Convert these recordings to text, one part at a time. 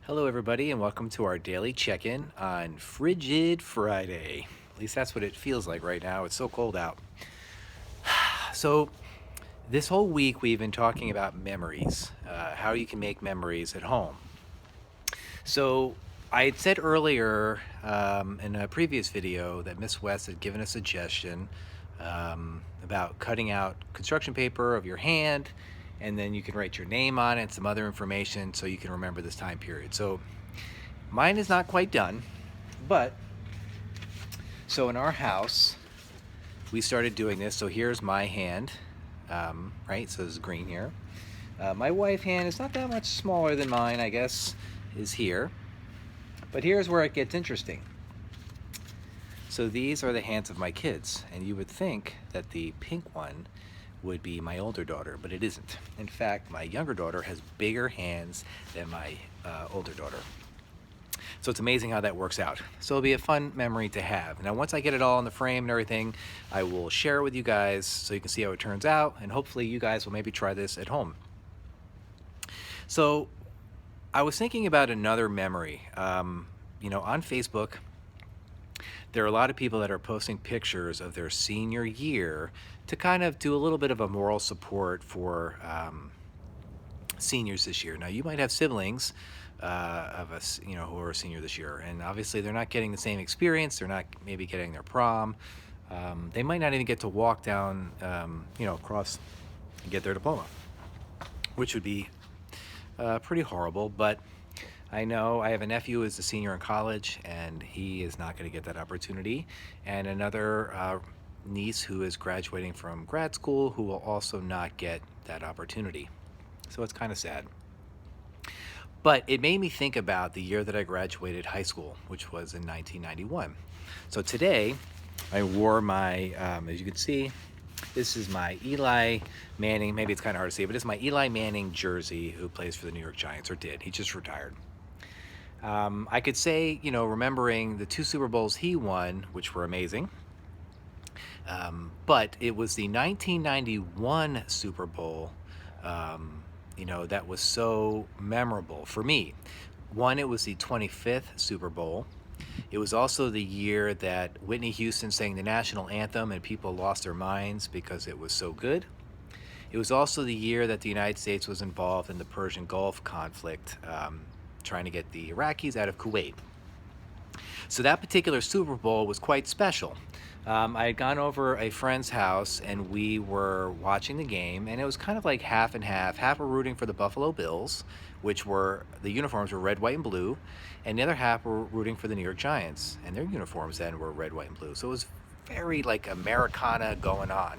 Hello, everybody, and welcome to our daily check in on Frigid Friday. At least that's what it feels like right now. It's so cold out. So, this whole week we've been talking about memories, how you can make memories at home. So, I had said earlier in a previous video that Miss West had given a suggestion about cutting out construction paper of your hand, and then you can write your name on it and some other information so you can remember this time period. So, mine is not quite done, but so in our house, we started doing this. So here's my hand, right? So this is green here. My wife's hand is not that much smaller than mine, I guess, is here. But here's where it gets interesting. So these are the hands of my kids, and you would think that the pink one would be my older daughter, but it isn't. In fact, my younger daughter has bigger hands than my older daughter. So it's amazing how that works out. So it'll be a fun memory to have. Now, once I get it all in the frame and everything, I will share it with you guys so you can see how it turns out, and hopefully you guys will maybe try this at home. So I was thinking about another memory. On Facebook, there are a lot of people that are posting pictures of their senior year to kind of do a little bit of a moral support for seniors this year. Now, you might have siblings of us, who are a senior this year, and obviously they're not getting the same experience. They're not maybe getting their prom. They might not even get to walk down, across and get their diploma, which would be pretty horrible. But I know I have a nephew who is a senior in college, and he is not going to get that opportunity, and another niece who is graduating from grad school who will also not get that opportunity. So it's kind of sad. But it made me think about the year that I graduated high school, which was in 1991. So today, I wore my, as you can see, this is my Eli Manning, maybe it's kind of hard to see, but it's my Eli Manning jersey, who plays for the New York Giants, or did. He just retired. I could say, remembering the two Super Bowls he won, which were amazing, but it was the 1991 Super Bowl that was so memorable for me. One, it was the 25th Super Bowl. It was also the year that Whitney Houston sang the national anthem and people lost their minds because it was so good. It was also the year that the United States was involved in the Persian Gulf conflict, trying to get the Iraqis out of Kuwait. So that particular Super Bowl was quite special. I had gone over a friend's house and we were watching the game, and it was kind of like half and half. Half were rooting for the Buffalo Bills, which were, the uniforms were red, white, and blue, and the other half were rooting for the New York Giants, and their uniforms then were red, white, and blue. So it was very like Americana going on.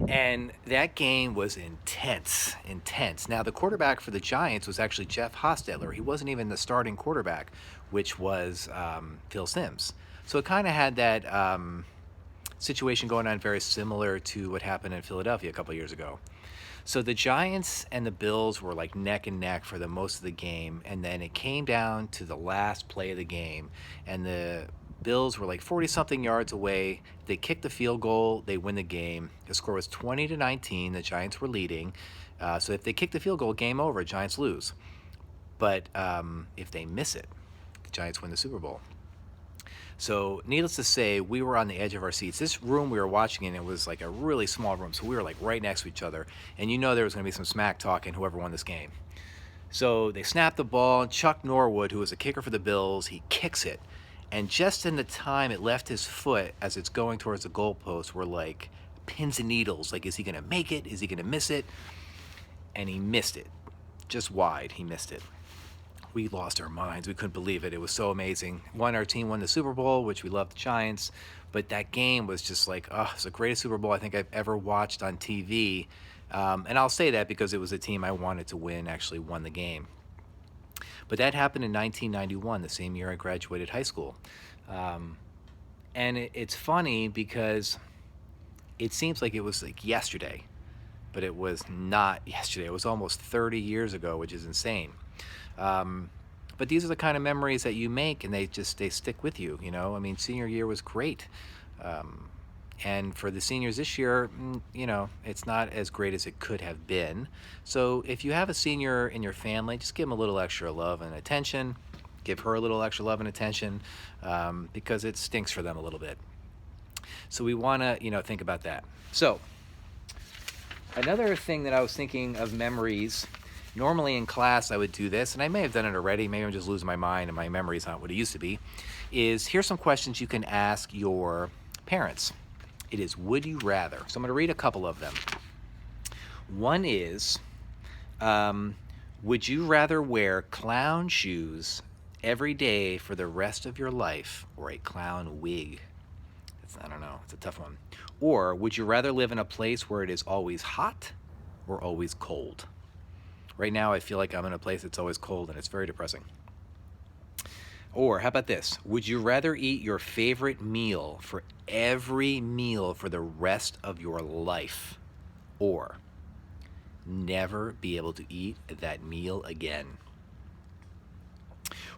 And that game was intense, intense. Now, the quarterback for the Giants was actually Jeff Hostetler. He wasn't even the starting quarterback, which was Phil Simms. So it kind of had that situation going on very similar to what happened in Philadelphia a couple of years ago. So the Giants and the Bills were like neck and neck for the most of the game, and then it came down to the last play of the game, and the Bills were like 40-something yards away. They kicked the field goal. They win the game. The score was 20-19. The Giants were leading. So if they kick the field goal, game over. Giants lose. But if they miss it, the Giants win the Super Bowl. So needless to say, we were on the edge of our seats. This room we were watching in, it was like a really small room. So we were like right next to each other. And there was going to be some smack talking whoever won this game. So they snapped the ball, and Chuck Norwood, who was a kicker for the Bills, he kicks it. And just in the time it left his foot as it's going towards the goalpost were like pins and needles. Like, is he going to make it? Is he going to miss it? And he missed it. Just wide, he missed it. We lost our minds. We couldn't believe it. It was so amazing. Our team won the Super Bowl, which we loved, the Giants. But that game was just like, it's the greatest Super Bowl I think I've ever watched on TV. And I'll say that because it was a team I wanted to win, actually won the game. But that happened in 1991, the same year I graduated high school. And it's funny because it seems like it was like yesterday, but it was not yesterday. It was almost 30 years ago, which is insane. But these are the kind of memories that you make, and they stick with you. I mean, senior year was great. And for the seniors this year, it's not as great as it could have been. So if you have a senior in your family, just give them a little extra love and attention. Give her a little extra love and attention, because it stinks for them a little bit. So we want to, think about that. So another thing that I was thinking of memories, normally in class I would do this, and I may have done it already, maybe I'm just losing my mind and my memory's not what it used to be, is here's some questions you can ask your parents. It is would you rather. So I'm going to read a couple of them. One is, would you rather wear clown shoes every day for the rest of your life or a clown wig? I don't know, it's a tough one. Or would you rather live in a place where it is always hot or always cold? Right now I feel like I'm in a place that's always cold and it's very depressing. Or how about this? Would you rather eat your favorite meal for every meal for the rest of your life, or never be able to eat that meal again?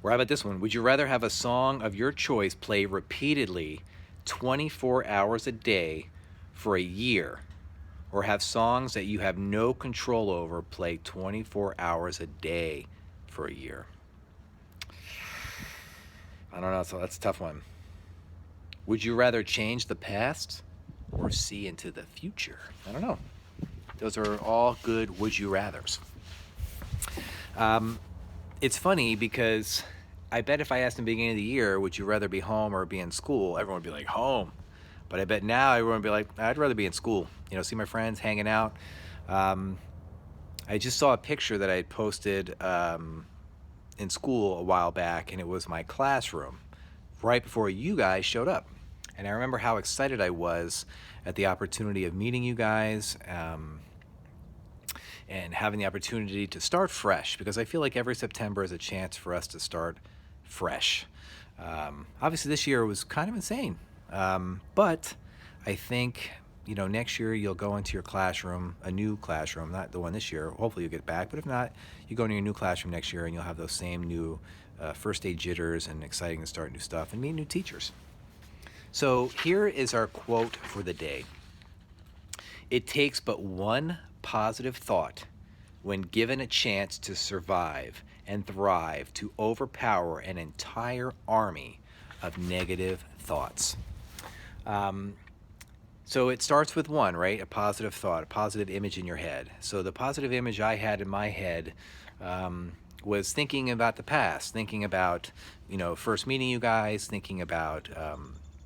Or how about this one? Would you rather have a song of your choice play repeatedly 24 hours a day for a year, or have songs that you have no control over play 24 hours a day for a year? I don't know, so that's a tough one. Would you rather change the past or see into the future? I don't know. Those are all good would you rathers. It's funny because I bet if I asked in the beginning of the year, would you rather be home or be in school, everyone would be like, home. But I bet now everyone would be like, I'd rather be in school. See my friends hanging out. I just saw a picture that I had posted in school a while back, and it was my classroom right before you guys showed up. And I remember how excited I was at the opportunity of meeting you guys, and having the opportunity to start fresh, because I feel like every September is a chance for us to start fresh. Obviously this year was kind of insane, but I think next year you'll go into your classroom, a new classroom, not the one this year. Hopefully you'll get back, but if not, you go into your new classroom next year and you'll have those same new first day jitters and exciting to start new stuff and meet new teachers. So here is our quote for the day. It takes but one positive thought when given a chance to survive and thrive to overpower an entire army of negative thoughts. So it starts with one, right? A positive thought, a positive image in your head. So the positive image I had in my head was thinking about the past, thinking about, first meeting you guys, thinking about,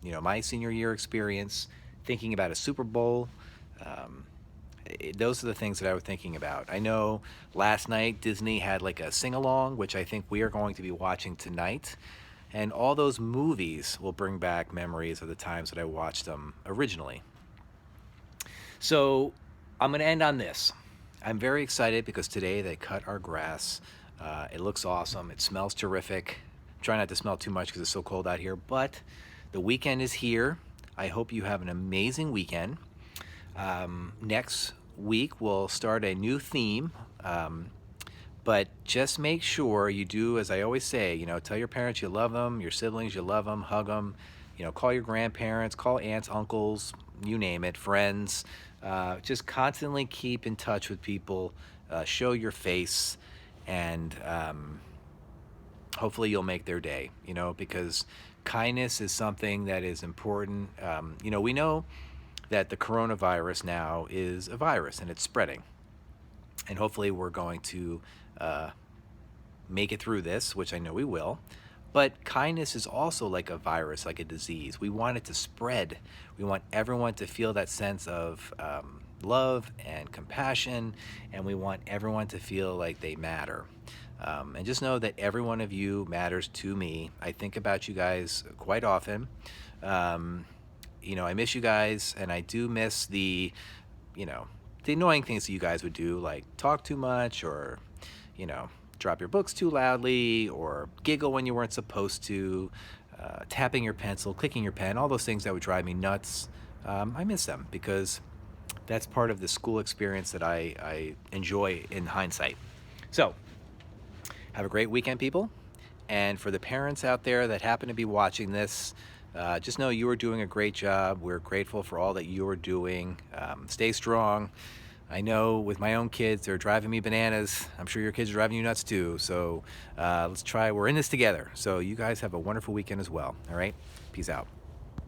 my senior year experience, thinking about a Super Bowl. Those are the things that I was thinking about. I know last night Disney had like a sing-along, which I think we are going to be watching tonight. And all those movies will bring back memories of the times that I watched them originally. So I'm going to end on this. I'm very excited because today they cut our grass. It looks awesome. It smells terrific. Try not to smell too much because it's so cold out here. But the weekend is here. I hope you have an amazing weekend. Next week we'll start a new theme. But just make sure you do, as I always say, tell your parents you love them, your siblings you love them, hug them, call your grandparents, call aunts, uncles, you name it, friends. Just constantly keep in touch with people, show your face, and hopefully you'll make their day, because kindness is something that is important. We know that the coronavirus now is a virus and it's spreading. And hopefully we're going to make it through this, which I know we will. But kindness is also like a virus, like a disease. We want it to spread. We want everyone to feel that sense of love and compassion, and we want everyone to feel like they matter. And just know that every one of you matters to me. I think about you guys quite often. I miss you guys, and I do miss the annoying things that you guys would do, like talk too much, or drop your books too loudly, or giggle when you weren't supposed to, tapping your pencil, clicking your pen, all those things that would drive me nuts. I miss them because that's part of the school experience that I enjoy in hindsight. So have a great weekend, people. And for the parents out there that happen to be watching this, Just know you are doing a great job. We're grateful for all that you are doing. Stay strong. I know with my own kids, they're driving me bananas. I'm sure your kids are driving you nuts too. So let's try, we're in this together. So you guys have a wonderful weekend as well. All right. Peace out.